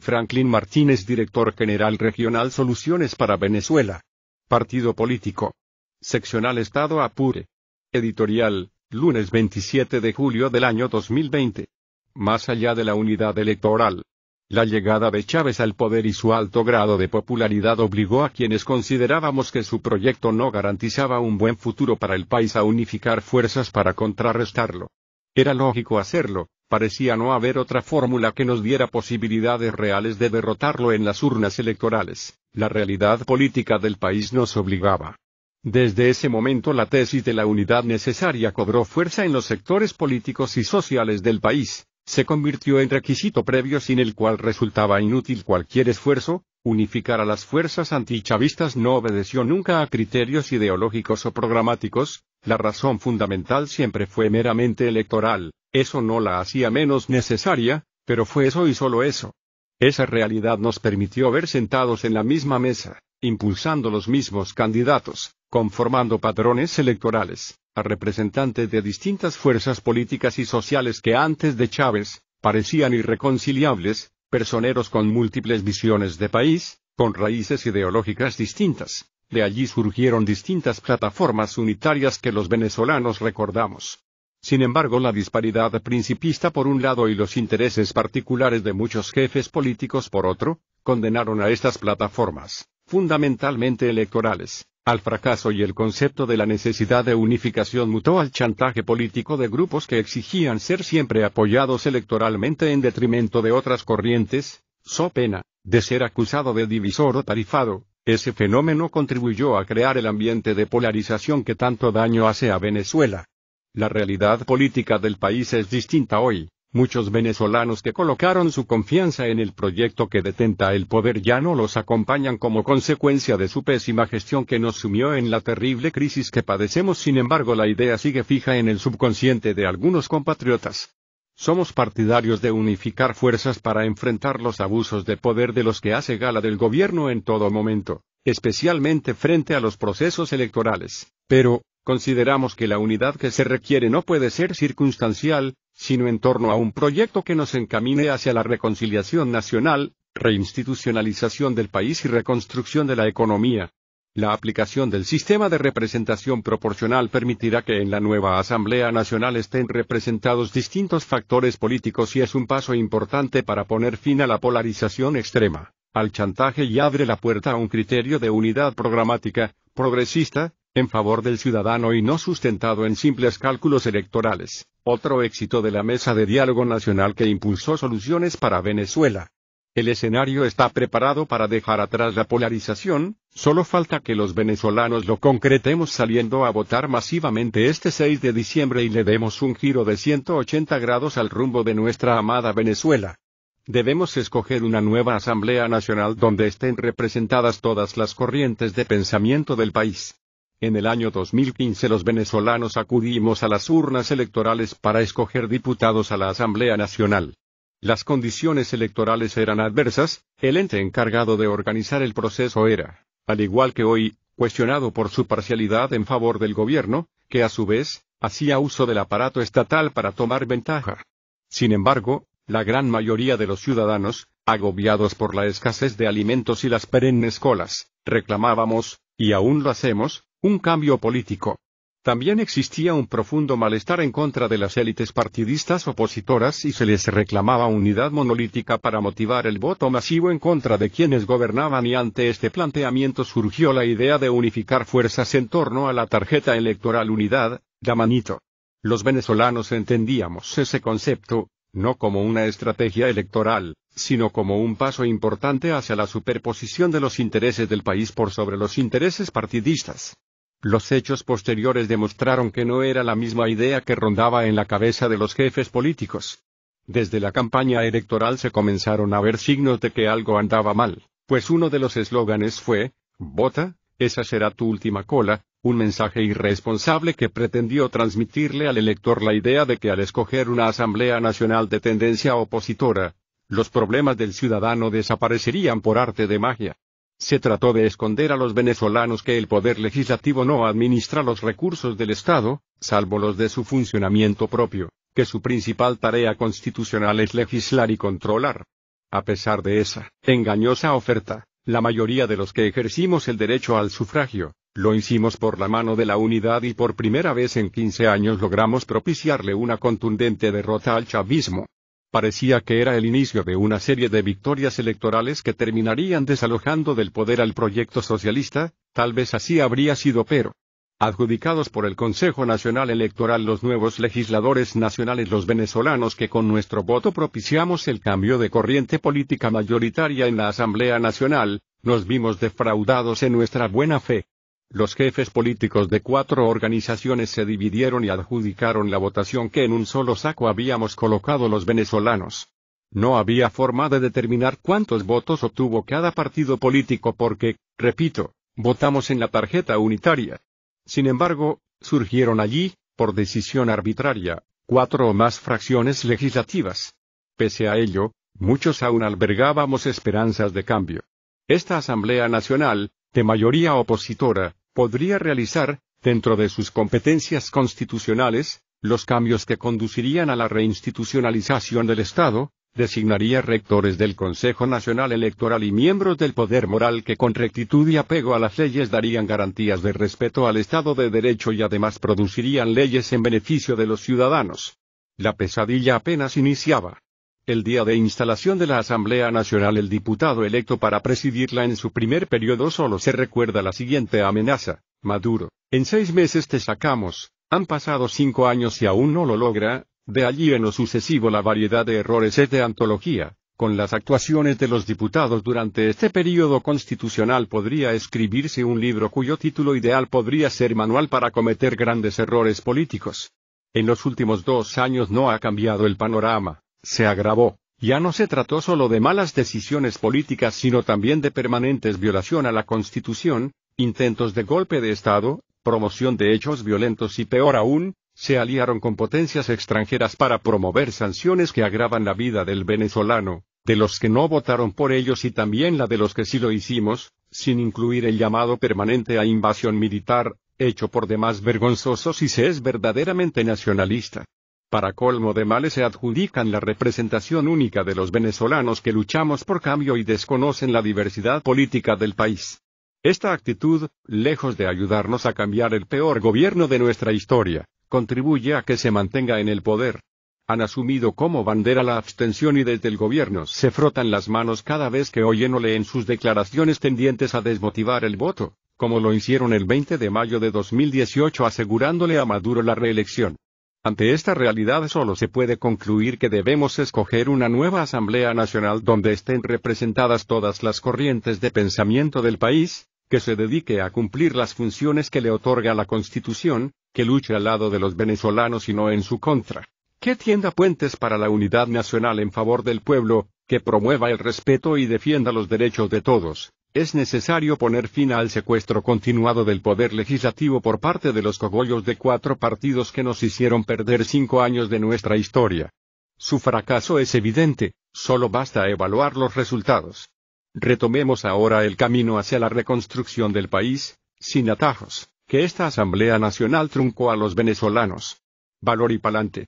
Franklin Martínez, director general regional Soluciones para Venezuela. Partido político. Seccional Estado Apure. Editorial, lunes 27 de julio del año 2020. Más allá de la unidad electoral. La llegada de Chávez al poder y su alto grado de popularidad obligó a quienes considerábamos que su proyecto no garantizaba un buen futuro para el país a unificar fuerzas para contrarrestarlo. Era lógico hacerlo, parecía no haber otra fórmula que nos diera posibilidades reales de derrotarlo en las urnas electorales. La realidad política del país nos obligaba. Desde ese momento la tesis de la unidad necesaria cobró fuerza en los sectores políticos y sociales del país. Se convirtió en requisito previo sin el cual resultaba inútil cualquier esfuerzo. Unificar a las fuerzas antichavistas no obedeció nunca a criterios ideológicos o programáticos. La razón fundamental siempre fue meramente electoral. Eso no la hacía menos necesaria, pero fue eso y solo eso. Esa realidad nos permitió ver sentados en la misma mesa, impulsando los mismos candidatos, conformando patrones electorales, a representantes de distintas fuerzas políticas y sociales que antes de Chávez, parecían irreconciliables, personeros con múltiples visiones de país, con raíces ideológicas distintas. De allí surgieron distintas plataformas unitarias que los venezolanos recordamos. Sin embargo, la disparidad principista por un lado y los intereses particulares de muchos jefes políticos por otro, condenaron a estas plataformas, fundamentalmente electorales, al fracaso, y el concepto de la necesidad de unificación mutó al chantaje político de grupos que exigían ser siempre apoyados electoralmente en detrimento de otras corrientes, so pena de ser acusado de divisor o tarifado. Ese fenómeno contribuyó a crear el ambiente de polarización que tanto daño hace a Venezuela. La realidad política del país es distinta hoy. Muchos venezolanos que colocaron su confianza en el proyecto que detenta el poder ya no los acompañan como consecuencia de su pésima gestión que nos sumió en la terrible crisis que padecemos. Sin embargo, la idea sigue fija en el subconsciente de algunos compatriotas. Somos partidarios de unificar fuerzas para enfrentar los abusos de poder de los que hace gala del gobierno en todo momento, especialmente frente a los procesos electorales. Pero, consideramos que la unidad que se requiere no puede ser circunstancial, sino en torno a un proyecto que nos encamine hacia la reconciliación nacional, reinstitucionalización del país y reconstrucción de la economía. La aplicación del sistema de representación proporcional permitirá que en la nueva Asamblea Nacional estén representados distintos factores políticos y es un paso importante para poner fin a la polarización extrema, al chantaje, y abre la puerta a un criterio de unidad programática, progresista, en favor del ciudadano y no sustentado en simples cálculos electorales. Otro éxito de la Mesa de Diálogo Nacional que impulsó Soluciones para Venezuela. El escenario está preparado para dejar atrás la polarización, solo falta que los venezolanos lo concretemos saliendo a votar masivamente este 6 de diciembre y le demos un giro de 180 grados al rumbo de nuestra amada Venezuela. Debemos escoger una nueva Asamblea Nacional donde estén representadas todas las corrientes de pensamiento del país. En el año 2015 los venezolanos acudimos a las urnas electorales para escoger diputados a la Asamblea Nacional. Las condiciones electorales eran adversas, el ente encargado de organizar el proceso era, al igual que hoy, cuestionado por su parcialidad en favor del gobierno, que a su vez, hacía uso del aparato estatal para tomar ventaja. Sin embargo, la gran mayoría de los ciudadanos, agobiados por la escasez de alimentos y las perennes colas, reclamábamos, y aún lo hacemos, un cambio político. También existía un profundo malestar en contra de las élites partidistas opositoras y se les reclamaba unidad monolítica para motivar el voto masivo en contra de quienes gobernaban, y ante este planteamiento surgió la idea de unificar fuerzas en torno a la tarjeta electoral Unidad, la manito. Los venezolanos entendíamos ese concepto, no como una estrategia electoral, sino como un paso importante hacia la superposición de los intereses del país por sobre los intereses partidistas. Los hechos posteriores demostraron que no era la misma idea que rondaba en la cabeza de los jefes políticos. Desde la campaña electoral se comenzaron a ver signos de que algo andaba mal, pues uno de los eslóganes fue, «Vota, esa será tu última cola», un mensaje irresponsable que pretendió transmitirle al elector la idea de que al escoger una Asamblea Nacional de tendencia opositora, los problemas del ciudadano desaparecerían por arte de magia. Se trató de esconder a los venezolanos que el poder legislativo no administra los recursos del Estado, salvo los de su funcionamiento propio, que su principal tarea constitucional es legislar y controlar. A pesar de esa engañosa oferta, la mayoría de los que ejercimos el derecho al sufragio, lo hicimos por la mano de la unidad y por primera vez en 15 años logramos propiciarle una contundente derrota al chavismo. Parecía que era el inicio de una serie de victorias electorales que terminarían desalojando del poder al proyecto socialista, tal vez así habría sido, pero adjudicados por el Consejo Nacional Electoral los nuevos legisladores nacionales, los venezolanos que con nuestro voto propiciamos el cambio de corriente política mayoritaria en la Asamblea Nacional, nos vimos defraudados en nuestra buena fe. Los jefes políticos de 4 organizaciones se dividieron y adjudicaron la votación que en un solo saco habíamos colocado los venezolanos. No había forma de determinar cuántos votos obtuvo cada partido político porque, repito, votamos en la tarjeta unitaria. Sin embargo, surgieron allí, por decisión arbitraria, 4 o más fracciones legislativas. Pese a ello, muchos aún albergábamos esperanzas de cambio. Esta Asamblea Nacional, de mayoría opositora, podría realizar, dentro de sus competencias constitucionales, los cambios que conducirían a la reinstitucionalización del Estado, designaría rectores del Consejo Nacional Electoral y miembros del poder moral que con rectitud y apego a las leyes darían garantías de respeto al Estado de Derecho y además producirían leyes en beneficio de los ciudadanos. La pesadilla apenas iniciaba. El día de instalación de la Asamblea Nacional, el diputado electo para presidirla en su primer periodo solo se recuerda la siguiente amenaza: Maduro, en 6 meses te sacamos. Han pasado 5 años y aún no lo logra. De allí en lo sucesivo la variedad de errores es de antología. Con las actuaciones de los diputados durante este período constitucional podría escribirse un libro cuyo título ideal podría ser Manual para cometer grandes errores políticos. En los últimos 2 años no ha cambiado el panorama. Se agravó. Ya no se trató solo de malas decisiones políticas sino también de permanentes violación a la Constitución, intentos de golpe de Estado, promoción de hechos violentos y peor aún, se aliaron con potencias extranjeras para promover sanciones que agravan la vida del venezolano, de los que no votaron por ellos y también la de los que sí lo hicimos, sin incluir el llamado permanente a invasión militar, hecho por demás vergonzoso si se es verdaderamente nacionalista. Para colmo de males se adjudican la representación única de los venezolanos que luchamos por cambio y desconocen la diversidad política del país. Esta actitud, lejos de ayudarnos a cambiar el peor gobierno de nuestra historia, contribuye a que se mantenga en el poder. Han asumido como bandera la abstención y desde el gobierno se frotan las manos cada vez que oyen o leen sus declaraciones tendientes a desmotivar el voto, como lo hicieron el 20 de mayo de 2018 asegurándole a Maduro la reelección. Ante esta realidad solo se puede concluir que debemos escoger una nueva Asamblea Nacional donde estén representadas todas las corrientes de pensamiento del país, que se dedique a cumplir las funciones que le otorga la Constitución, que luche al lado de los venezolanos y no en su contra, que tienda puentes para la unidad nacional en favor del pueblo, que promueva el respeto y defienda los derechos de todos. Es necesario poner fin al secuestro continuado del poder legislativo por parte de los cogollos de 4 partidos que nos hicieron perder 5 años de nuestra historia. Su fracaso es evidente, solo basta evaluar los resultados. Retomemos ahora el camino hacia la reconstrucción del país, sin atajos, que esta Asamblea Nacional truncó a los venezolanos. Valor y pa'lante.